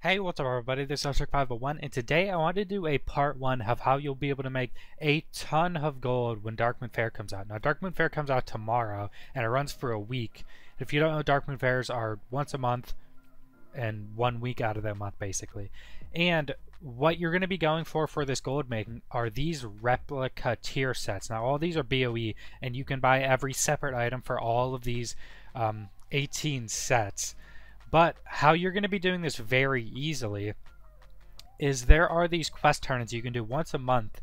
Hey, what's up everybody, this is Shark501 and today I wanted to do a part 1 of how you'll be able to make a ton of gold when Darkmoon Faire comes out. Now Darkmoon Faire comes out tomorrow and it runs for a week. If you don't know, Darkmoon Fairs are once a month and 1 week out of that month basically. And what you're going to be going for this gold making are these replica tier sets. Now all these are BOE and you can buy every separate item for all of these 18 sets. But how you're going to be doing this very easily is there are these quest turns you can do once a month.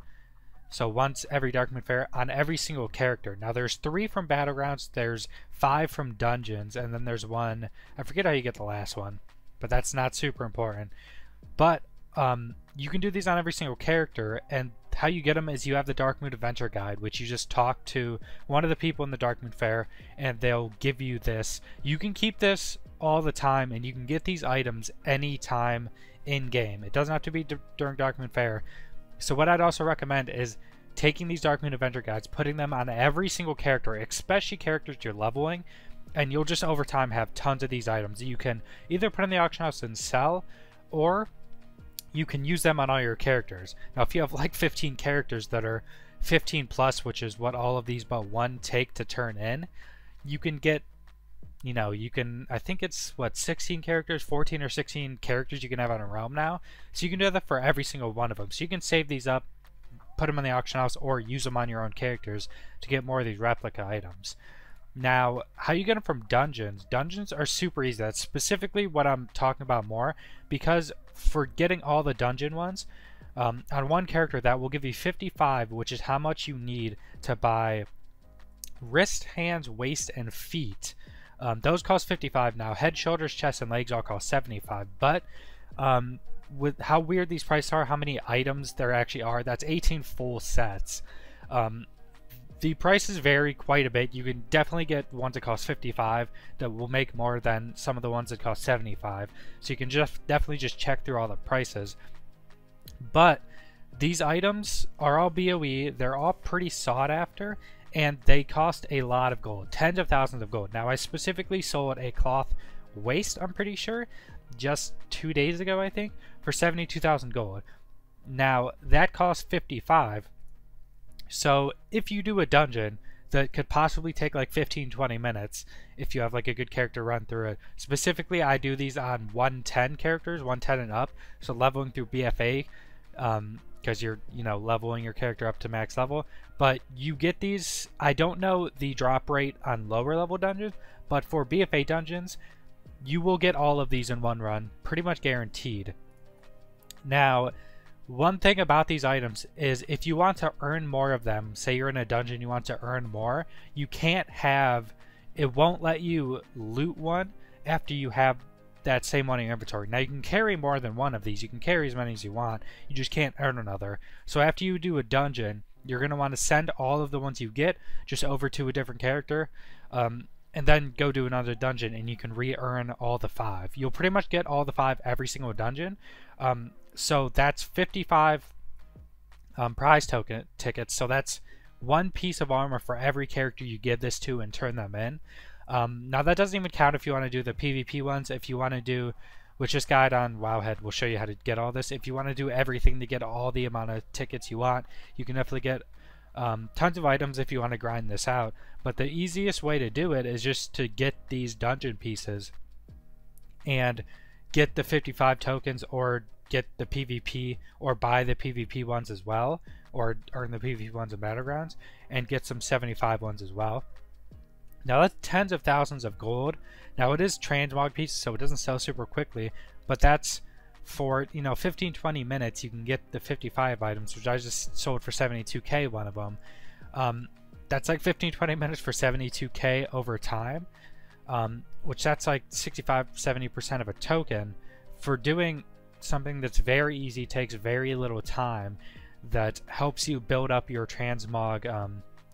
So once every Darkmoon Faire on every single character. Now there's 3 from Battlegrounds, there's 5 from Dungeons, and then there's 1, I forget how you get the last one, but that's not super important. But you can do these on every single character, and how you get them is you have the Darkmoon Adventure Guide, which you just talk to one of the people in the Darkmoon Faire, and they'll give you this. You can keep this all the time, and you can get these items anytime in game. It doesn't have to be during Darkmoon Faire. So what I'd also recommend is taking these Darkmoon Adventure Guides, putting them on every single character, especially characters you're leveling, and you'll just over time have tons of these items that you can either put in the auction house and sell, or you can use them on all your characters. Now if you have like 15 characters that are 15 plus, which is what all of these but one take to turn in, you can get, you know, you can, I think it's what, 16 characters, 14 or 16 characters you can have on a realm now. So you can do that for every single one of them. So you can save these up, put them in the auction house, or use them on your own characters to get more of these replica items. Now, how you get them from dungeons? Dungeons are super easy. That's specifically what I'm talking about more, because for getting all the dungeon ones, on one character that will give you 55, which is how much you need to buy wrist, hands, waist, and feet. Those cost 55 now. Head, shoulders, chest, and legs all cost 75. But with how weird these prices are, how many items there actually are, that's 18 full sets. The prices vary quite a bit. You can definitely get ones that cost 55 that will make more than some of the ones that cost 75. So you can just definitely just check through all the prices. But these items are all BOE. They're all pretty sought after, and they cost a lot of gold, tens of thousands of gold. Now I specifically sold a cloth waist, I'm pretty sure, just 2 days ago I think, for 72,000 gold. Now that costs 55. So if you do a dungeon that could possibly take like 15-20 minutes, if you have like a good character run through it. Specifically I do these on 110 characters, 110 and up, so leveling through BFA, because you're, you know, leveling your character up to max level. But you get these, I don't know the drop rate on lower level dungeons, but for BFA dungeons you will get all of these in one run, pretty much guaranteed. Now one thing about these items is if you want to earn more of them, say you're in a dungeon, you want to earn more, you can't have, it won't let you loot one after you have that same one in your inventory. Now you can carry more than one of these, you can carry as many as you want, you just can't earn another. So after you do a dungeon, you're going to want to send all of the ones you get just over to a different character, and then go do another dungeon and you can re-earn all the 5. You'll pretty much get all the 5 every single dungeon. So that's 55 prize token tickets. So that's 1 piece of armor for every character you give this to and turn them in. Now that doesn't even count if you want to do the PvP ones. If you want to do, which this guide on Wowhead will show you how to get all this. If you want to do everything to get all the amount of tickets you want, you can definitely get tons of items if you want to grind this out. But the easiest way to do it is just to get these dungeon pieces and get the 55 tokens, or get the PvP, or buy the PvP ones as well, or earn the PvP ones in Battlegrounds and get some 75 ones as well. Now that's tens of thousands of gold. Now it is transmog pieces, so it doesn't sell super quickly, but that's for, you know, 15-20 minutes you can get the 55 items, which I just sold for 72k one of them. That's like 15-20 minutes for 72k over time, which that's like 65-70% of a token for doing something that's very easy, takes very little time, that helps you build up your transmog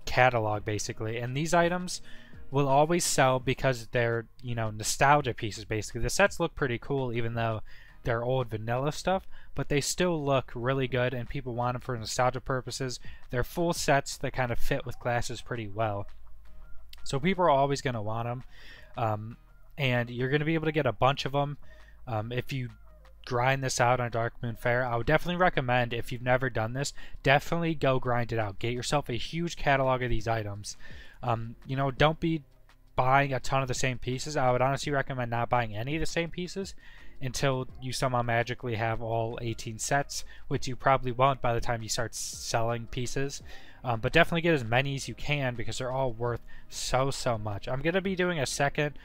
catalog basically. And these items will always sell because they're, you know, nostalgia pieces basically. The sets look pretty cool even though they're old vanilla stuff, but they still look really good and people want them for nostalgia purposes. They're full sets that kind of fit with classes pretty well, so people are always going to want them. And you're going to be able to get a bunch of them if you grind this out on Darkmoon Faire, I would definitely recommend, if you've never done this, definitely go grind it out. Get yourself a huge catalog of these items. You know, don't be buying a ton of the same pieces. I would honestly recommend not buying any of the same pieces until you somehow magically have all 18 sets, which you probably won't by the time you start selling pieces. But definitely get as many as you can because they're all worth so much. I'm going to be doing a second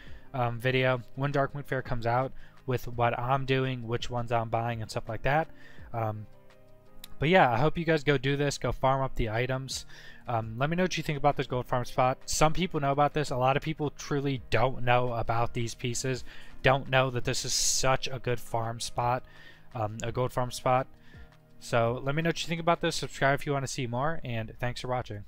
video when Darkmoon Faire comes out with what I'm doing, which ones I'm buying, and stuff like that. But yeah, I hope you guys go do this, go farm up the items. Let me know what you think about this gold farm spot. Some people know about this. A lot of people truly don't know about these pieces, don't know that this is such a good farm spot, a gold farm spot. So let me know what you think about this. Subscribe if you want to see more, and thanks for watching.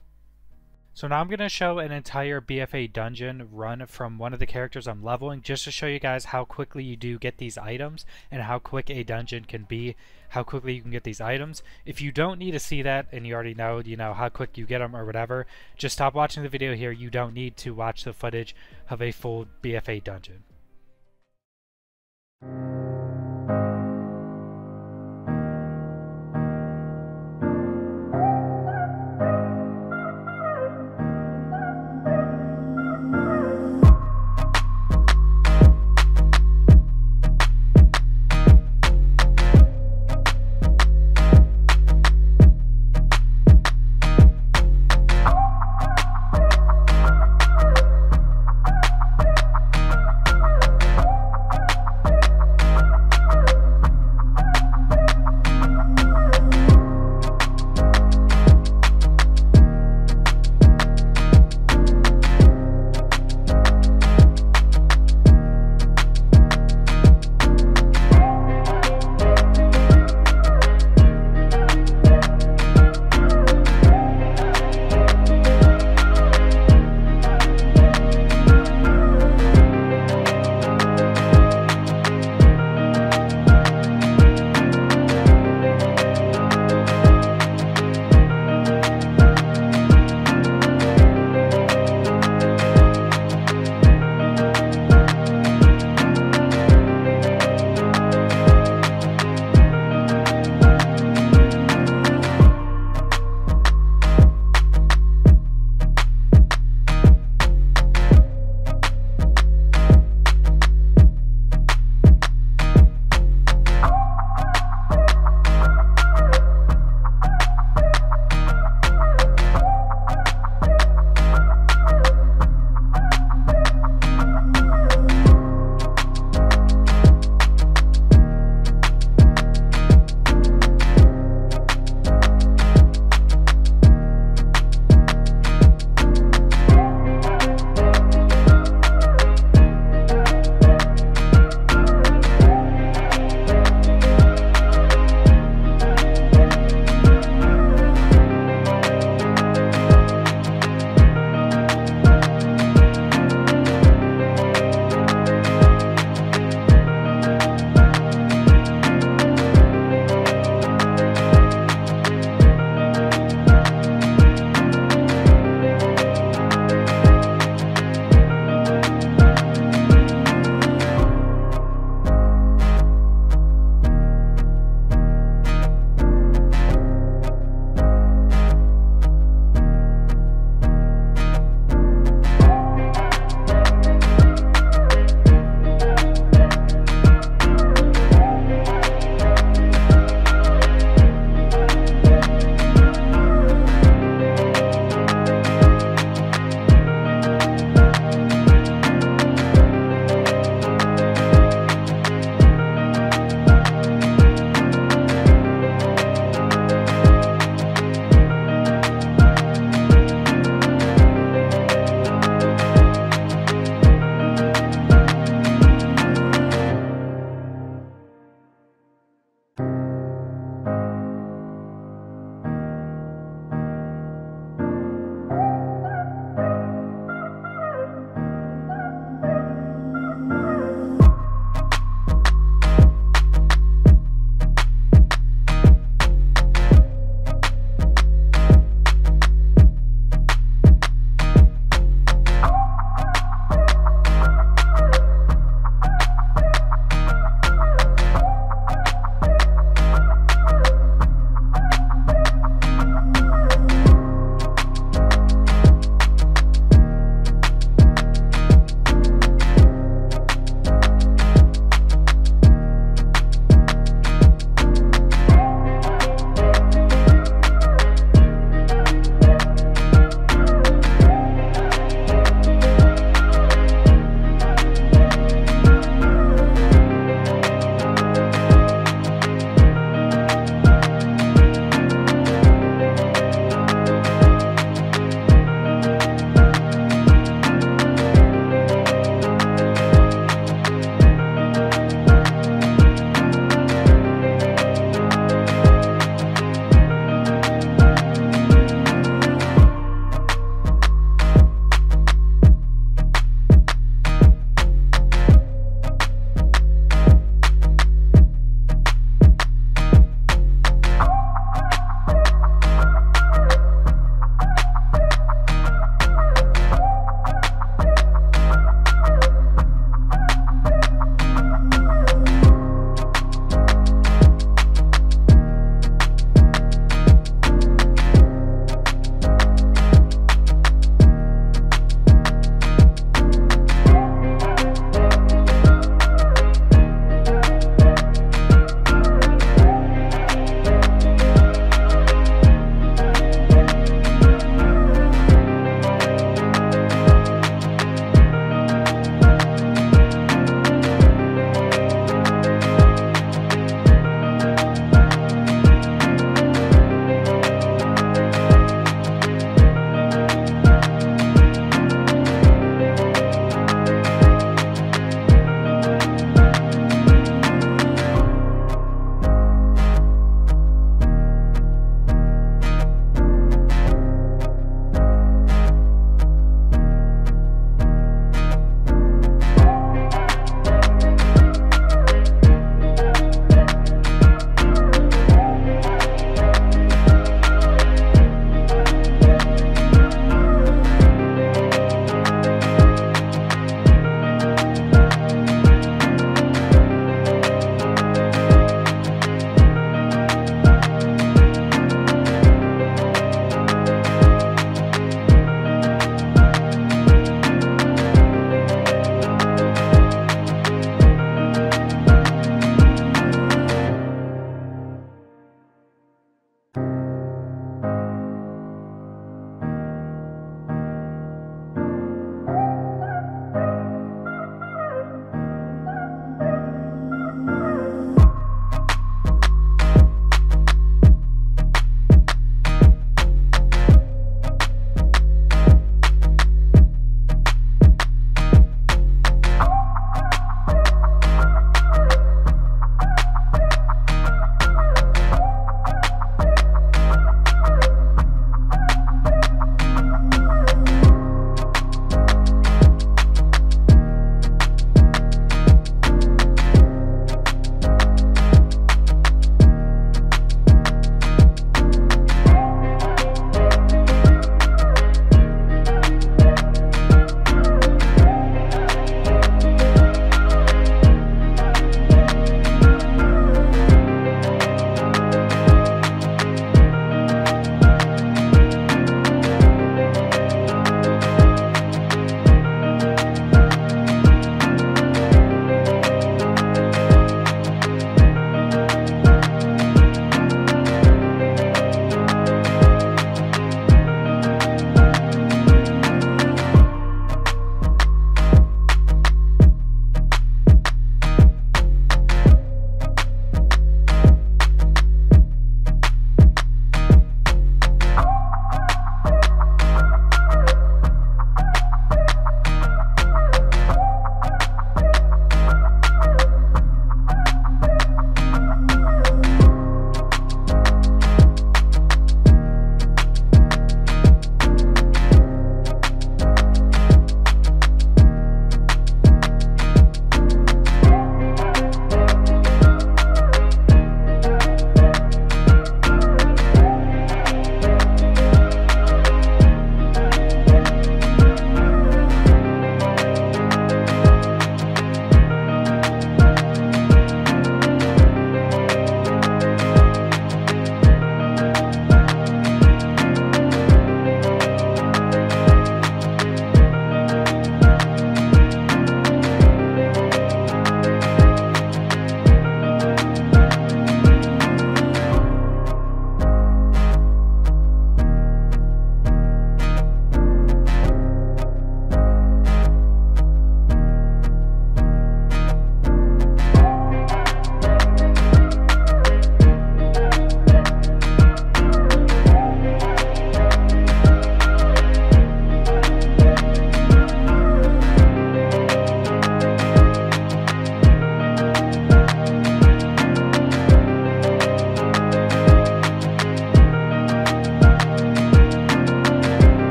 So now I'm going to show an entire BFA dungeon run from one of the characters I'm leveling, just to show you guys how quickly you do get these items and how quick a dungeon can be, how quickly you can get these items. If you don't need to see that and you already know, how quick you get them or whatever, just stop watching the video here. You don't need to watch the footage of a full BFA dungeon.